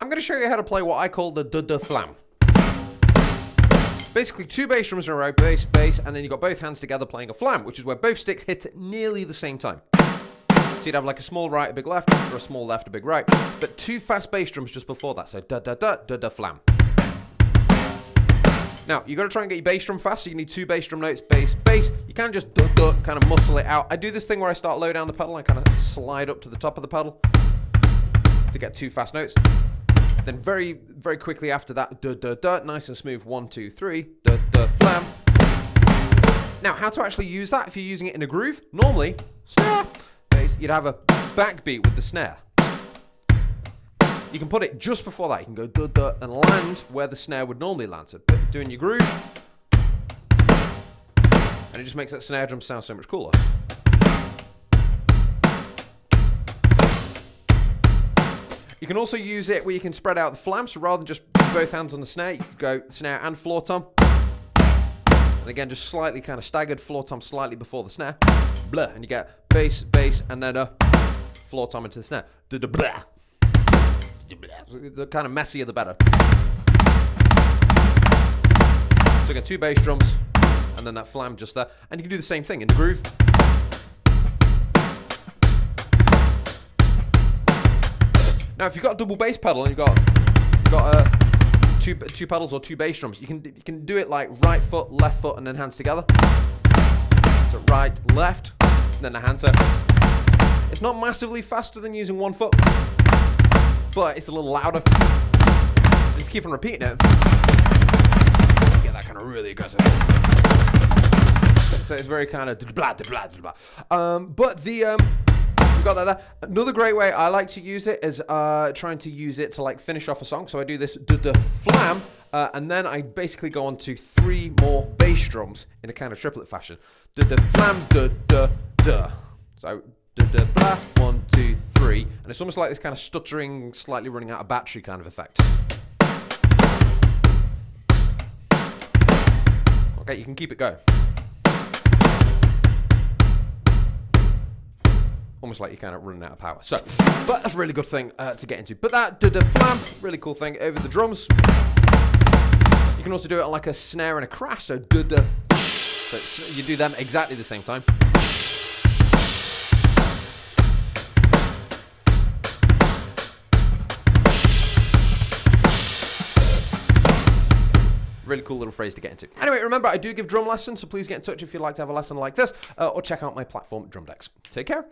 going to show you how to play what I call the Flam. Basically, 2 bass drums in a row, bass, bass, and then you've got both hands together playing a Flam, which is where both sticks hit at nearly the same time. So you'd have like a small right, a big left, or a small left, a big right, but 2 fast bass drums just before that, so da-da-da, Flam. Now, you've got to try and get your bass drum fast, so you need 2 bass drum notes, bass, bass. You can just da-da, kind of muscle it out. I do this thing where I start low down the pedal, and I kind of slide up to the top of the pedal to get 2 fast notes. Then very, very quickly after that, da-da-da, nice and smooth, 1, 2, 3, da-da, Flam. Now, how to actually use that if you're using it in a groove? Normally, snare, bass, you'd have a backbeat with the snare. You can put it just before that. You can go da-da and land where the snare would normally land. So doing your groove, and it just makes that snare drum sound so much cooler. You can also use it where you can spread out the Flam, so rather than just both hands on the snare, you can go snare and floor tom. And again, just slightly kind of staggered, floor tom slightly before the snare. Blah, and you get bass, bass, and then a floor tom into the snare. Da-da-blah. The kind of messier the better. So again, 2 bass drums, and then that Flam just there. And you can do the same thing in the groove. Now, if you've got a double bass pedal and you've got two pedals or 2 bass drums, you can do it like right foot, left foot, and then hands together. So right, left, and then the hand set. It's not massively faster than using 1 foot, but it's a little louder. And if you keep on repeating it, you get that kind of really aggressive. So it's very kind of blah blah blah blah. But we've got that there. Another great way I like to use it is trying to use it to like finish off a song. So I do this da-da Flam, and then I basically go on to 3 more bass drums in a kind of triplet fashion. Da-da Flam, da-da-da. So da-da blah, 1, 2, 3. And it's almost like this kind of stuttering, slightly running out of battery kind of effect. Okay, you can keep it going. Almost like you're kind of running out of power. So, but that's a really good thing to get into. But that da-da Flam, really cool thing over the drums. You can also do it on like a snare and a crash. So da-da. So you do them exactly the same time. Really cool little phrase to get into. Anyway, remember, I do give drum lessons, so please get in touch if you'd like to have a lesson like this, or check out my platform, Drumdex. Take care.